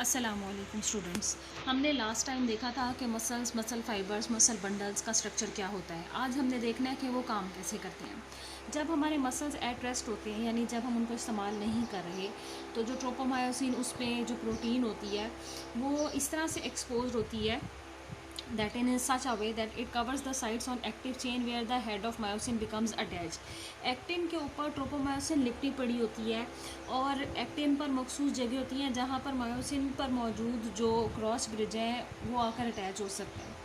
अस्सलामुअलैकुम स्टूडेंट्स। हमने last time देखा था कि मसल फाइबर्स, मसल बंडल्स का स्ट्रक्चर क्या होता है। आज हमने देखना है कि वो काम कैसे करते हैं। जब हमारे मसल्स एट रेस्ट होते हैं, यानी जब हम उनको इस्तेमाल नहीं कर रहे, तो जो ट्रोपोमायोसिन उसमें जो प्रोटीन होती है वो इस तरह से एक्सपोज होती है that in such a way that it covers the sites on active chain where the head of myosin becomes attached. Actin के ऊपर ट्रोपोमायोसिन लिपटी पड़ी होती है और एक्टिन पर मखसूस जगह होती हैं जहाँ पर मायोसिन पर मौजूद जो क्रॉस ब्रिज हैं वो आकर अटैच हो सकते हैं।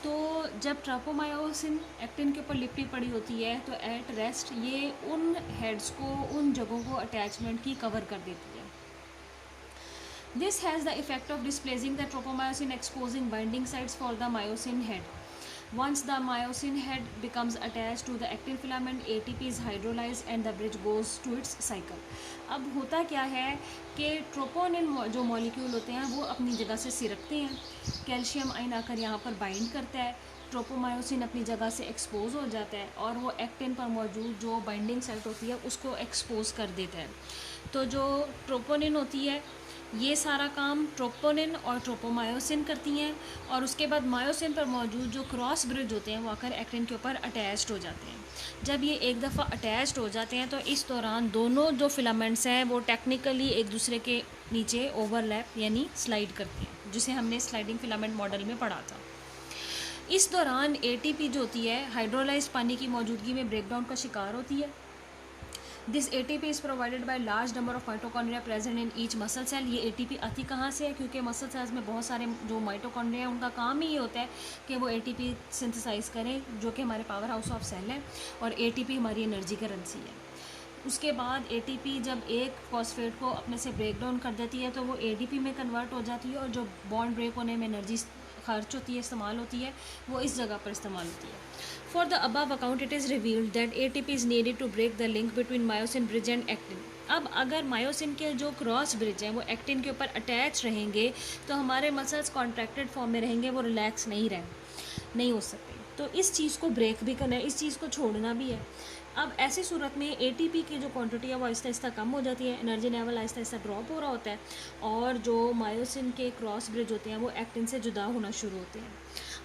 तो जब ट्रोपोमायोसिन एक्टिन के ऊपर लिपटी पड़ी होती है तो एट रेस्ट ये उन हेड्स को, उन जगहों को अटैचमेंट की कवर कर देती है। This has the effect of displacing the tropomyosin, exposing binding sites for the myosin head. Once the myosin head becomes attached to the actin filament, ATP is hydrolyzed and the bridge goes to its cycle. अब होता क्या है कि troponin जो molecule होते हैं वो अपनी जगह से सिरकते हैं, कैल्शियम आयन आकर यहाँ पर बाइंड करता है, ट्रोपोमायोसिन अपनी जगह से एक्सपोज हो जाता है और वो एक्टिन पर मौजूद जो बाइंडिंग साइट होती है उसको एक्सपोज कर देता है। तो जो ट्रोपोनिन होती है ये सारा काम ट्रोपोनिन और ट्रोपोमायोसिन करती हैं और उसके बाद मायोसिन पर मौजूद जो क्रॉस ब्रिज होते हैं वो आकर एक्टिन के ऊपर अटैच्ड हो जाते हैं। जब ये एक दफ़ा अटैच्ड हो जाते हैं तो इस दौरान दोनों जो फिलामेंट्स हैं वो टेक्निकली एक दूसरे के नीचे ओवरलैप यानी स्लाइड करती हैं, जिसे हमने स्लाइडिंग फिलामेंट मॉडल में पढ़ा था। इस दौरान एटीपी जो होती है हाइड्रोलाइज्ड पानी की मौजूदगी में ब्रेकडाउन का शिकार होती है। This ATP is provided by large number of mitochondria present in each muscle cell. ये ATP आती कहाँ से है? क्योंकि मसल सेल्स में बहुत सारे जो माइटोकॉन्ड्रिया हैं उनका काम ही ये होता है कि वो ATP सिंथेसाइज करें, जो कि हमारे पावर हाउस ऑफ सेल है, और ATP हमारी एनर्जी करेंसी है। उसके बाद ATP जब एक फॉस्फेट को अपने से ब्रेक डाउन कर देती है तो वो ADP में कन्वर्ट हो जाती है और जो बॉन्ड ब्रेक होने में एनर्जी खर्च होती है, इस्तेमाल होती है, वो इस जगह पर इस्तेमाल होती है। For the above account it is revealed that ATP is needed to break the link between myosin bridge and actin. अब अगर मायोसिन के जो क्रॉस ब्रिज हैं वो एक्टिन के ऊपर अटैच रहेंगे तो हमारे मसल्स कॉन्ट्रैक्टेड फॉर्म में रहेंगे, वो रिलैक्स नहीं हो सकते। तो इस चीज़ को ब्रेक भी करना है, इस चीज़ को छोड़ना भी है। अब ऐसी सूरत में ATP की जो क्वांटिटी है वो आहिस्ता आहिस्ता कम हो जाती है, energy level Aahista Aahista drop हो रहा होता है और जो मायोसिन के क्रॉस ब्रिज होते हैं वो एक्टिन से जुदा होना शुरू होते हैं।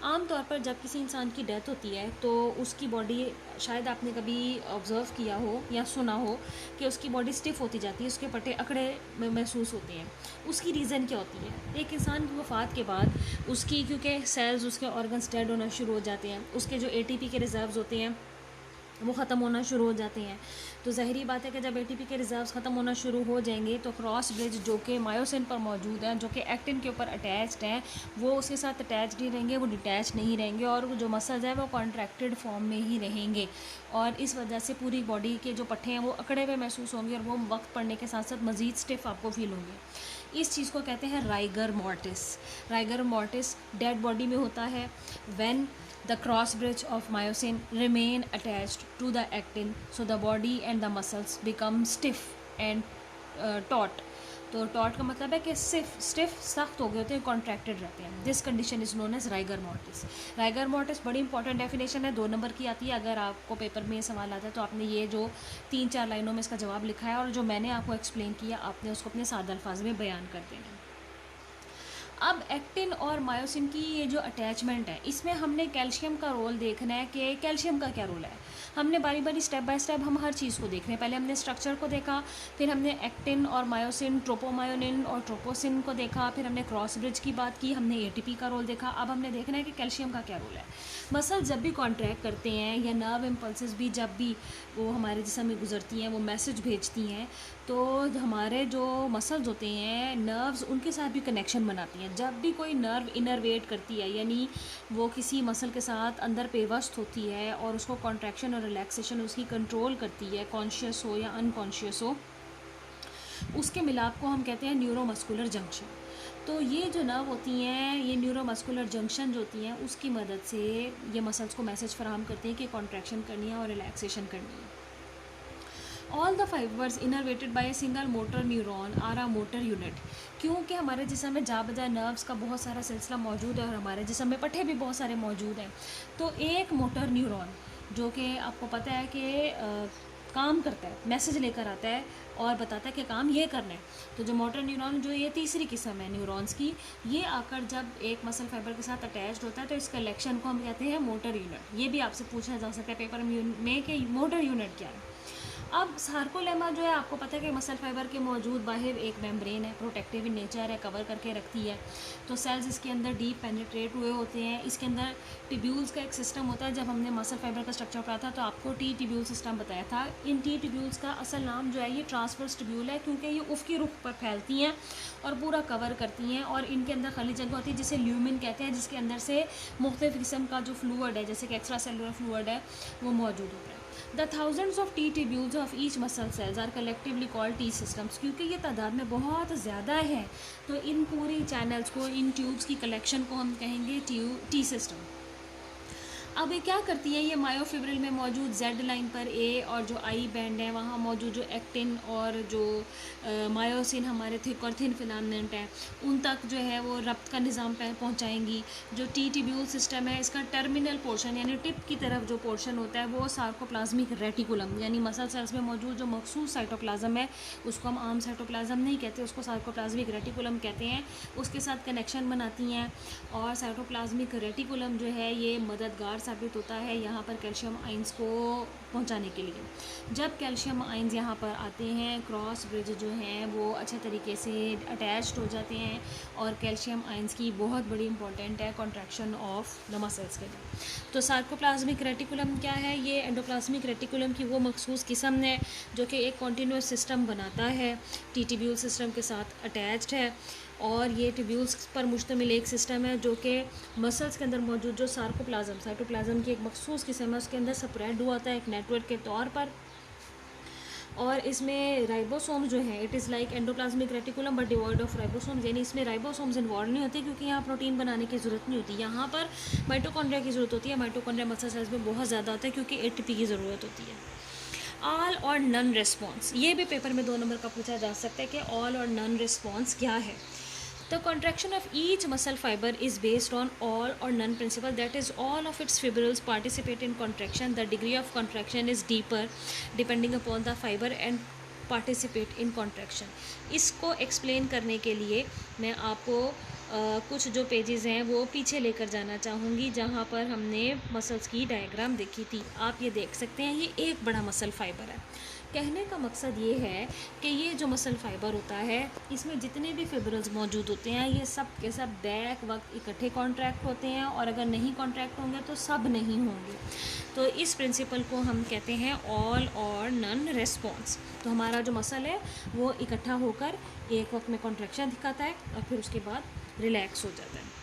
आमतौर पर जब किसी इंसान की डेथ होती है तो उसकी बॉडी, शायद आपने कभी ऑब्ज़र्व किया हो या सुना हो कि उसकी बॉडी स्टिफ होती जाती है, उसके पट्टे अकड़े महसूस होते हैं। उसकी रीज़न क्या होती है? एक इंसान की वफ़ात के बाद उसकी, क्योंकि सेल्स, उसके ऑर्गन्स डेड होना शुरू हो जाते हैं, उसके जो ATP के रिजर्व्स होते हैं वो ख़त्म होना शुरू हो जाते हैं। तो ज़ाहिरी बात है कि जब ATP के रिजर्व्स ख़त्म होना शुरू हो जाएंगे तो क्रॉस ब्रिज जो कि मायोसिन पर मौजूद हैं, जो कि एक्टिन के ऊपर अटैच्ड हैं, वो उसके साथ अटैच्ड ही रहेंगे, वो डिटैच नहीं रहेंगे और जो मसल्स हैं वो कॉन्ट्रैक्टेड फॉर्म में ही रहेंगे और इस वजह से पूरी बॉडी के जो पट्टे हैं वो अकड़े हुए महसूस होंगे और वो वक्त पड़ने के साथ साथ मज़ीद स्टिफ आपको फील होंगे। इस चीज़ को कहते हैं rigor mortis. Rigor mortis dead body में होता है when the cross bridge of myosin remain attached to the actin, so the body and the muscles become stiff and taut. तो टॉट का मतलब है कि स्टिफ सख्त हो गए होते हैं, कॉन्ट्रैक्टेड रहते हैं। This condition is known as rigor mortis. Rigor mortis बड़ी इंपॉर्टेंट डेफिनेशन है, 2 नंबर की आती है। अगर आपको पेपर में सवाल आता है तो आपने ये जो 3-4 लाइनों में इसका जवाब लिखा है और जो मैंने आपको एक्सप्लेन किया आपने उसको अपने सादा अल्फाज में बयान कर देना है। अब एक्टिन और मायोसिन की ये जो अटैचमेंट है इसमें हमने कैल्शियम का रोल देखना है कि कैल्शियम का क्या रोल है। हमने बारी बारी स्टेप बाय स्टेप हम हर चीज़ को देख रहे हैं। पहले हमने स्ट्रक्चर को देखा, फिर हमने एक्टिन और मायोसिन, ट्रोपोमायोनिन और ट्रोपोसिन को देखा, फिर हमने क्रॉस ब्रिज की बात की, हमने ATP का रोल देखा। अब हमने देखना है कि कैल्शियम का क्या रोल है। मसल जब भी कॉन्ट्रैक्ट करते हैं या नर्व इम्पल्सेस भी जब भी वो हमारे जिस्म में गुजरती हैं, वो मैसेज भेजती हैं, तो हमारे जो मसल्स होते हैं, नर्व्स, उनके साथ भी कनेक्शन बनाती हैं। जब भी कोई नर्व इनरवेट करती है यानी वो किसी मसल के साथ अंदर पेवस्त होती है और उसको कॉन्ट्रैक्शन और रिलैक्सेशन उसकी कंट्रोल करती है, कॉन्शियस हो या अनकॉन्शियस हो, उसके मिलाप को हम कहते हैं न्यूरोमस्कुलर जंक्शन। तो ये जो नर्व होती हैं, ये न्यूरोमस्कुलर जंक्शन जो होती हैं उसकी मदद से ये मसल्स को मैसेज फराहम करती हैं कि कॉन्ट्रैक्शन करनी है और रिलैक्सेशन करनी है। All the fibres innervated by a single motor neuron are a motor unit. क्योंकि हमारे जिस्म में जा बजा नर्व्स का बहुत सारा सिलसिला मौजूद है और हमारे जिस्म में पट्टे भी बहुत सारे मौजूद हैं, तो एक मोटर न्यूरॉन जो कि आपको पता है कि काम करता है, मैसेज लेकर आता है और बताता है कि काम ये करना है। तो जो मोटर न्यूरॉन जो ये तीसरी किस्म है न्यूरॉन्स की, ये आकर जब एक मसल फाइबर के साथ अटैच्ड होता है तो इस कलेक्शन को हम कहते हैं मोटर यूनिट। ये भी आपसे पूछा जा सकता है पेपर में कि मोटर यूनिट क्या है। अब सार्कोलेमा जो है आपको पता है कि मसल फाइबर के मौजूद बाहर एक मेम्ब्रेन है, प्रोटेक्टिव इन नेचर है, कवर करके रखती है। तो सेल्स इसके अंदर डीप पेनिट्रेट हुए होते हैं। इसके अंदर टिब्यूल्स का एक सिस्टम होता है। जब हमने मसल फाइबर का स्ट्रक्चर पढ़ा था तो आपको टी टिब्यूल सिस्टम बताया था। इन टी टिब्यूल्स का असल नाम जो है ये ट्रांसवर्स टिब्यूल है, क्योंकि ये उफ़क़ी रुख पर फैलती हैं और पूरा कवर करती हैं। और इनके अंदर खाली जगह होती है जिसे ल्यूमिन कहते हैं, जिसके अंदर से मुख्तलिफ़ किस्म का जो फ्लूइड है, जैसे कि एक्स्ट्रा सेलुलर फ्लूइड है, वो मौजूद होता है। The thousands of T tubules of each muscle cells are collectively called T systems। क्योंकि ये तादाद में बहुत ज़्यादा है तो इन पूरी चैनल्स को, इन ट्यूब्स की कलेक्शन को हम कहेंगे टी सिस्टम। अब ये क्या करती है, ये मायोफिब्रिल में मौजूद जेड लाइन पर ए और जो आई बैंड है वहाँ मौजूद जो एक्टिन और जो मायोसिन हमारे थिक और थिन फिलामेंट हैं उन तक जो है वो रब्त का निज़ाम पहुँचाएंगी। जो टी टिब्यूल सिस्टम है इसका टर्मिनल पोर्शन यानी टिप की तरफ जो पोर्शन होता है वो सार्कोप्लाज्मिक रेटिकुलम यानी मसल सेल्स में मौजूद जो मखसूस साइटोप्लाज्म है उसको हम आम साइटोप्लाज्म नहीं कहते, उसको सार्कोप्लाज्मिक रेटिकुलम कहते हैं। उसके साथ कनेक्शन बनाती हैं और साइटोप्लाज्मिक रेटिकुलम जो है ये मददगार साबित होता है यहाँ पर कैल्शियम आइंस को पहुँचाने के लिए। जब कैल्शियम आइंस यहाँ पर आते हैं क्रॉस ब्रिज जो हैं वो अच्छे तरीके से अटैच्ड हो जाते हैं और कैल्शियम आइंस की बहुत बड़ी इंपॉर्टेंट है कॉन्ट्रैक्शन ऑफ द मसल्स के लिए। तो सार्कोप्लाज्मिक रेटिकुलम क्या है, ये एंडोप्लाज्मिक रेटिकुलम की वो मखसूस किस्म है जो कि एक कॉन्टीन्यूअस सिस्टम बनाता है, टी टिब्यूल सिस्टम के साथ अटैच्ड है। और ये टिब्यूल्स पर मुश्तमिल एक सिस्टम है जो कि मसल्स के अंदर मौजूद जो साइटोप्लाज्म की एक मखसूस किस्म है उसके अंदर स्प्रेड हुआ था एक नेटवर्क के तौर पर। और इसमें राइबोसोम जो है it is like endoplasmic reticulum but devoid of ribosomes, यानी इसमें राइबोसोम्स इन्वॉल्व नहीं होते क्योंकि यहाँ प्रोटीन बनाने की ज़रूरत नहीं होती। यहाँ पर माइटोकॉन्ड्रिया की ज़रूरत होती है। माइटोकॉन्ड्रिया मसल सेल्स में बहुत ज़्यादा होता है क्योंकि एटीपी की ज़रूरत होती है। ऑल और नन रिस्पॉन्स, ये भी पेपर में 2 नंबर का पूछा जा सकता है कि ऑल और नन रिस्पॉन्स क्या है। The contraction of each muscle fiber is based on all or none principle, that is all of its fibrils participate in contraction. The degree of contraction is deeper depending upon the fiber and participate in contraction। इसको explain करने के लिए मैं आपको कुछ जो pages हैं वो पीछे लेकर जाना चाहूँगी जहाँ पर हमने मसल्स की डायग्राम देखी थी। आप ये देख सकते हैं ये एक बड़ा मसल फाइबर है। कहने का मकसद ये है कि ये जो मसल फाइबर होता है इसमें जितने भी फिब्रिल्स मौजूद होते हैं ये सब के सब बैक वक्त इकट्ठे कॉन्ट्रैक्ट होते हैं और अगर नहीं कॉन्ट्रैक्ट होंगे तो सब नहीं होंगे। तो इस प्रिंसिपल को हम कहते हैं ऑल और नन रेस्पॉन्स। तो हमारा जो मसल है वो इकट्ठा होकर एक वक्त में कॉन्ट्रैक्शन दिखाता है और फिर उसके बाद रिलैक्स हो जाता है।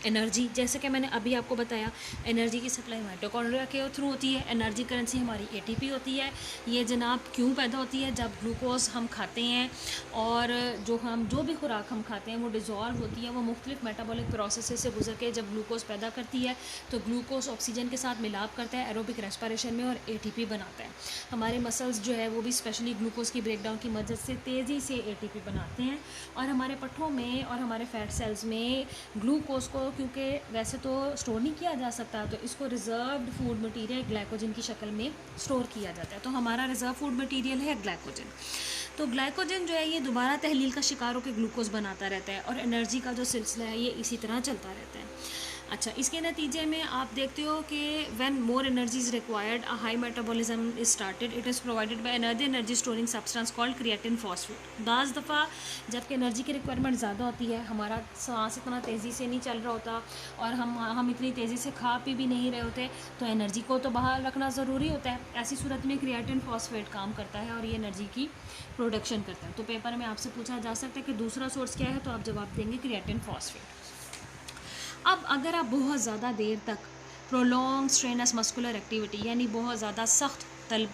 एनर्जी, जैसे कि मैंने अभी आपको बताया, एनर्जी की सप्लाई माइटोकॉन्ड्रिया के थ्रू होती है। एनर्जी करेंसी हमारी एटीपी होती है। ये जनाब क्यों पैदा होती है, जब ग्लूकोज हम खाते हैं और जो भी खुराक हम खाते हैं वो डिज़ोल्व होती है, वो मुख्तलिफ मेटाबॉलिक प्रोसेस से गुजर के जब ग्लूकोज पैदा करती है तो ग्लूकोज ऑक्सीजन के साथ मिलाप करता है एरोबिक रेस्पिरेशन में और एटीपी बनाता है। हमारे मसल्स जो है वो भी स्पेशली ग्लूकोज की ब्रेकडाउन की मदद से तेज़ी से एटीपी बनाते हैं और हमारे पट्ठों में और हमारे फैट सेल्स में ग्लूकोज को क्योंकि वैसे तो स्टोर नहीं किया जा सकता तो इसको रिज़र्व्ड फूड मटेरियल ग्लाइकोजन की शक्ल में स्टोर किया जाता है। तो हमारा रिज़र्व फूड मटेरियल है ग्लाइकोजन। तो ग्लाइकोजन जो है ये दोबारा तहलील का शिकार होकर ग्लूकोज बनाता रहता है और एनर्जी का जो सिलसिला है ये इसी तरह चलता रहता है। अच्छा, इसके नतीजे में आप देखते हो कि when more energy is required a high metabolism is started, it is provided by another energy storing substance called creatine phosphate. बाज़ दफ़ा जबकि एनर्जी की रिक्वायरमेंट ज़्यादा होती है, हमारा सांस इतना तेज़ी से नहीं चल रहा होता और हम इतनी तेज़ी से खा पी भी नहीं रहे होते तो एनर्जी को तो बाहर रखना ज़रूरी होता है। ऐसी सूरत में क्रिएटिन फॉस्फेट काम करता है और ये एनर्जी की प्रोडक्शन करता है। तो पेपर में आपसे पूछा जा सकता है कि दूसरा सोर्स क्या है, तो आप जवाब देंगे क्रिएटिन फॉस्फेट। अब अगर आप बहुत ज़्यादा देर तक प्रोलॉन्ग स्ट्रेनस मस्कुलर एक्टिविटी यानी बहुत ज़्यादा सख्त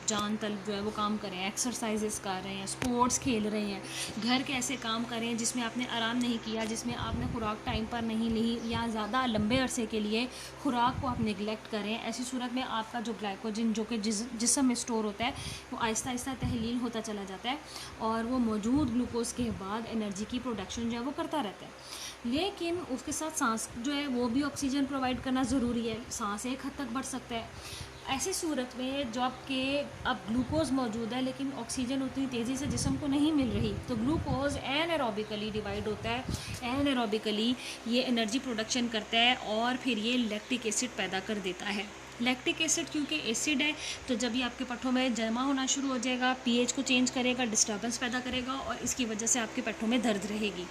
जान तलब जो है वो काम कर रहे हैं, एक्सरसाइजेस कर रहे हैं, स्पोर्ट्स खेल रहे हैं, घर के ऐसे काम कर रहे हैं जिसमें आपने आराम नहीं किया, जिसमें आपने खुराक टाइम पर नहीं ली या ज़्यादा लंबे अरसे के लिए खुराक को आप निगलेक्ट करें, ऐसी सूरत में आपका जो ग्लाइकोजन जो कि जिस्म में स्टोर होता है वो आहिस्ता आहिस्ता तहलील होता चला जाता है और वो मौजूद ग्लूकोज के बाद एनर्जी की प्रोडक्शन जो है वो करता रहता है। लेकिन उसके साथ सांस जो है वो भी ऑक्सीजन प्रोवाइड करना ज़रूरी है। सांस एक हद तक बढ़ सकता है ऐसी सूरत में जो आपके अब ग्लूकोज मौजूद है लेकिन ऑक्सीजन उतनी तेज़ी से जिस्म को नहीं मिल रही, तो ग्लूकोज एनारोबिकली डिवाइड होता है। एनारोबिकली ये एनर्जी प्रोडक्शन करता है और फिर ये लैक्टिक एसिड पैदा कर देता है। लैक्टिक एसिड क्योंकि एसिड है, तो जब ये आपके पट्ठों में जमा होना शुरू हो जाएगा, पीएच को चेंज करेगा, डिस्टर्बेंस पैदा करेगा और इसकी वजह से आपके पट्ठों में दर्द रहेगी।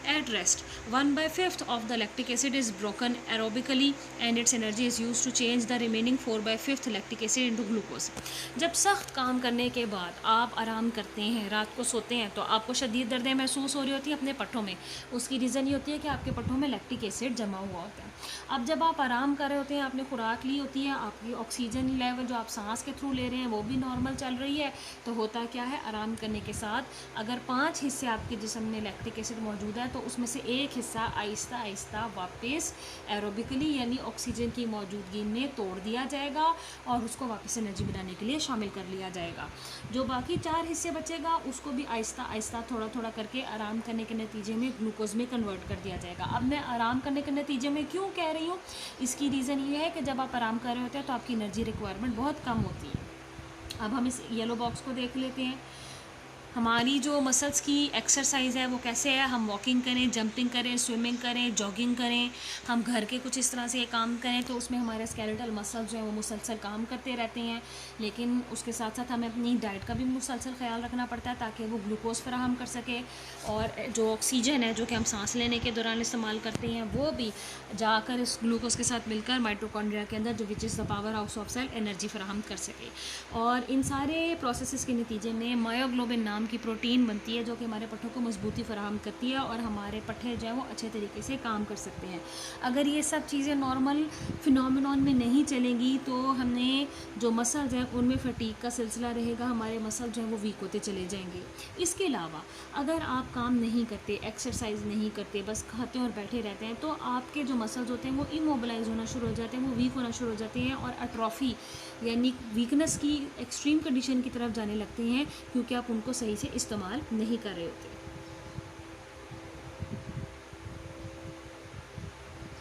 At rest 1/5 of the lactic acid is broken aerobically and its energy is use to change the remaining 4/5 lactic acid into glucose. जब सख्त काम करने के बाद आप आराम करते हैं, रात को सोते हैं, तो आपको शदीद दर्दें महसूस हो रही होती हैं अपने पट्ठों में। उसकी रीज़न ये होती है कि आपके पट्ठों में लैक्टिक एसिड जमा हुआ होता है। अब जब आप आराम कर रहे होते हैं, आपने खुराक ली होती है, आपकी ऑक्सीजन लेवल जो आप सांस के थ्रू ले रहे हैं वो भी नॉर्मल चल रही है, तो होता क्या है, आराम करने के साथ अगर 5 हिस्से आपके जिस्म में लैक्टिक एसिड मौजूद है तो उसमें से एक हिस्सा आहिस्ता आहिस्ता वापस एरोबिकली यानी ऑक्सीजन की मौजूदगी में तोड़ दिया जाएगा और उसको वापस एनर्जी बनाने के लिए शामिल कर लिया जाएगा। जो बाकी 4 हिस्से बचेगा उसको भी आहिस्ता आहिस्ता थोड़ा थोड़ा करके आराम करने के नतीजे में ग्लूकोज में कन्वर्ट कर दिया जाएगा। अब मैं आराम करने के नतीजे में क्यों कह रही हूँ, इसकी रीज़न ये है कि जब आप आराम कर रहे होते हैं तो आपकी एनर्जी रिक्वायरमेंट बहुत कम होती है। अब हम इस येलो बॉक्स को देख लेते हैं। हमारी जो मसल्स की एक्सरसाइज है वो कैसे है, हम वॉकिंग करें, जंपिंग करें, स्विमिंग करें, जॉगिंग करें, हम घर के कुछ इस तरह से काम करें तो उसमें हमारे स्केलेटल मसल्स जो हैं वो मुसलसल काम करते रहते हैं। लेकिन उसके साथ साथ हमें अपनी डाइट का भी मुसलसल ख्याल रखना पड़ता है ताकि वो ग्लूकोज फराहम कर सके और जो ऑक्सीजन है जो कि हम सांस लेने के दौरान इस्तेमाल करते हैं वो भी जाकर इस ग्लूकोज के साथ मिलकर माइटोकॉन्ड्रिया के अंदर जो which is the power house of cell energy फराहम कर सके। और इन सारे प्रोसेस के नतीजे में मायोग्लोबिन नाम की प्रोटीन बनती है जो कि हमारे पट्ठों को मजबूती फराहम करती है और हमारे पट्ठे जो है वो अच्छे तरीके से काम कर सकते हैं। अगर ये सब चीज़ें नॉर्मल फिनोमिनॉन में नहीं चलेंगी तो हमने जो मसल्स हैं उनमें फटीग का सिलसिला रहेगा, हमारे मसल जो हैं वो वीक होते चले जाएंगे। इसके अलावा अगर आप काम नहीं करते, एक्सरसाइज नहीं करते, बस खाते और बैठे रहते हैं तो आपके जो मसल्स होते हैं वो इमोबिलाइज होना शुरू हो जाते हैं, वो वीक होना शुरू हो जाते हैं और अट्रॉफी यानी वीकनेस की एक्सट्रीम कंडीशन की तरफ जाने लगते हैं क्योंकि आप उनको सही से इस्तेमाल नहीं कर रहे होते।